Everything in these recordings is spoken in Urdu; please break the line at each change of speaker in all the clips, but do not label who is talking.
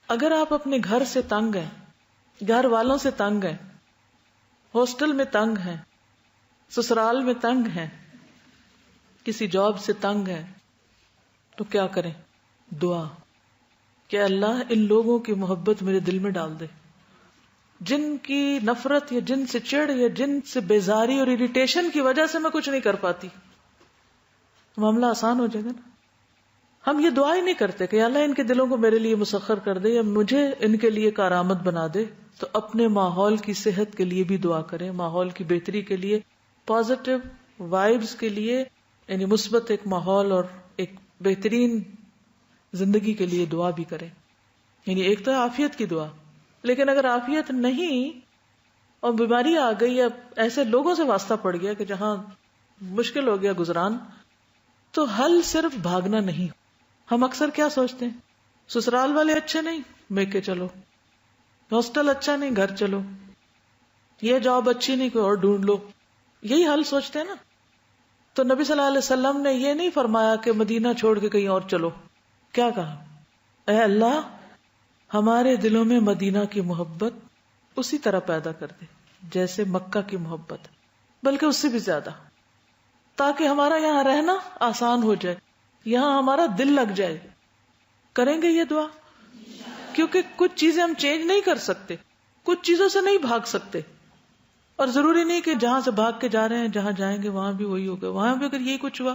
اگر آپ اپنے گھر سے تنگ ہیں، گھر والوں سے تنگ ہیں، ہاسٹل میں تنگ ہیں، سسرال میں تنگ ہیں، کسی جاب سے تنگ ہیں، تو کیا کریں؟ دعا کہ اللہ ان لوگوں کی محبت میرے دل میں ڈال دے، جن کی نفرت یا جن سے چڑ یا جن سے بیزاری اور اریٹیشن کی وجہ سے میں کچھ نہیں کر پاتی. معاملہ آسان ہو جائے گا نا. ہم یہ دعا ہی نہیں کرتے کہ اللہ ان کے دلوں کو میرے لیے مسخر کر دے یا مجھے ان کے لیے کارآمد بنا دے. تو اپنے ماحول کی صحت کے لیے بھی دعا کریں، ماحول کی بہتری کے لیے، پازیٹیو وائبز کے لیے، یعنی مثبت ایک ماحول اور ایک بہترین زندگی کے لیے دعا بھی کریں. یعنی ایک تو عافیت کی دعا، لیکن اگر عافیت نہیں اور بیماری آ گئی یا ایسے لوگوں سے واسطہ پڑ گیا کہ جہاں مشکل ہو گیا گزران، تو حل صرف بھاگنا نہیں. ہم اکثر کیا سوچتے ہیں؟ سسرال والے اچھے نہیں، میکے چلو. ہاسٹل اچھا نہیں، گھر چلو. یہ جاب اچھی نہیں، کوئی اور ڈھونڈ لو. یہی حل سوچتے ہیں نا. تو نبی صلی اللہ علیہ وسلم نے یہ نہیں فرمایا کہ مدینہ چھوڑ کے کہیں اور چلو. کیا کہا؟ اے اللہ ہمارے دلوں میں مدینہ کی محبت اسی طرح پیدا کر دے جیسے مکہ کی محبت، بلکہ اس سے بھی زیادہ، تاکہ ہمارا یہاں رہنا آسان ہو جائے، یہاں ہمارا دل لگ جائے. کریں گے یہ دعا؟ کیونکہ کچھ چیزیں ہم چینج نہیں کر سکتے، کچھ چیزوں سے نہیں بھاگ سکتے، اور ضروری نہیں کہ جہاں سے بھاگ کے جا رہے ہیں جہاں جائیں گے وہاں بھی وہی ہوگا. وہاں بھی اگر یہی کچھ ہوا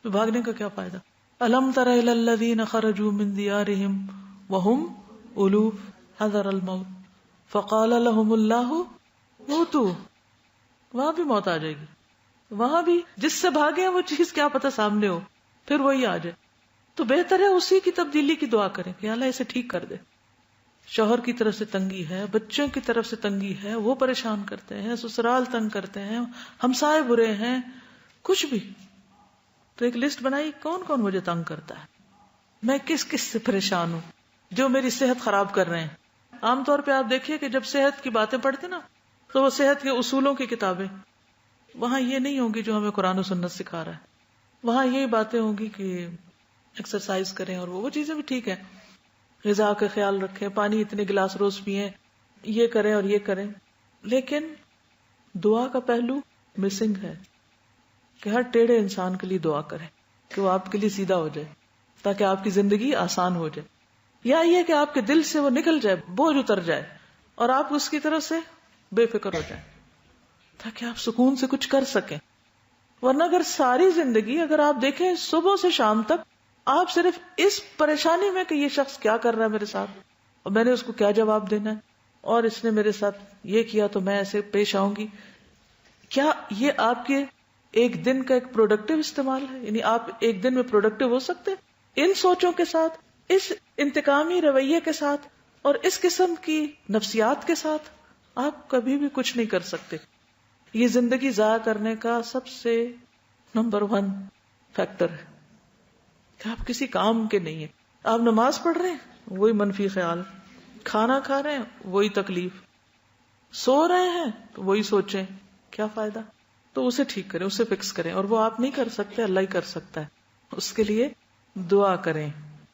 تو بھاگنے کا کیا فائدہ؟ الم تر الی الذین خرجوا من دیارہم وہم الوف حذر الموت فقال لهم اللہ موتوا. وہاں بھی موت آ جائے گی، وہاں بھی جس سے بھاگے ہیں وہ چیز کیا پتہ سامنے ہو، پھر وہی آ جائے. تو بہتر ہے اسی کی تبدیلی کی دعا کریں کہ اللہ اسے ٹھیک کر دے. شوہر کی طرف سے تنگی ہے، بچوں کی طرف سے تنگی ہے، وہ پریشان کرتے ہیں، سسرال تنگ کرتے ہیں، ہمسائے برے ہیں، کچھ بھی. تو ایک لسٹ بنائی کون کون مجھے تنگ کرتا ہے، میں کس کس سے پریشان ہوں، جو میری صحت خراب کر رہے ہیں. عام طور پہ آپ دیکھیے کہ جب صحت کی باتیں پڑھتے نا تو وہ صحت کے اصولوں کی کتابیں، وہاں یہ نہیں ہوگی جو ہمیں قرآن و سنت سکھا رہا ہے. وہاں یہی باتیں ہوں گی کہ ایکسرسائز کریں، اور وہ چیزیں بھی ٹھیک ہے، غذا کا خیال رکھیں، پانی اتنے گلاس روز پئیں، یہ کریں اور یہ کریں. لیکن دعا کا پہلو مسنگ ہے کہ ہر ٹیڑھے انسان کے لیے دعا کریں کہ وہ آپ کے لیے سیدھا ہو جائے تاکہ آپ کی زندگی آسان ہو جائے، یا یہ کہ آپ کے دل سے وہ نکل جائے، بوجھ اتر جائے اور آپ اس کی طرف سے بے فکر ہو جائیں تاکہ آپ سکون سے کچھ کر سکیں. ورنہ اگر ساری زندگی اگر آپ دیکھیں صبح سے شام تک آپ صرف اس پریشانی میں کہ یہ شخص کیا کر رہا ہے میرے ساتھ اور میں نے اس کو کیا جواب دینا ہے اور اس نے میرے ساتھ یہ کیا تو میں ایسے پیش آؤں گی، کیا یہ آپ کے ایک دن کا ایک پروڈکٹیو استعمال ہے؟ یعنی آپ ایک دن میں پروڈکٹیو ہو سکتے ان سوچوں کے ساتھ، اس انتقامی رویے کے ساتھ اور اس قسم کی نفسیات کے ساتھ؟ آپ کبھی بھی کچھ نہیں کر سکتے. یہ زندگی ضائع کرنے کا سب سے نمبر 1 فیکٹر ہے کہ آپ کسی کام کے نہیں ہیں. آپ نماز پڑھ رہے ہیں وہی منفی خیال، کھانا کھا رہے ہیں وہی تکلیف، سو رہے ہیں تو وہی سوچیں، کیا فائدہ؟ تو اسے ٹھیک کریں، اسے فکس کریں، اور وہ آپ نہیں کر سکتے، اللہ ہی کر سکتا ہے. اس کے لیے دعا کریں.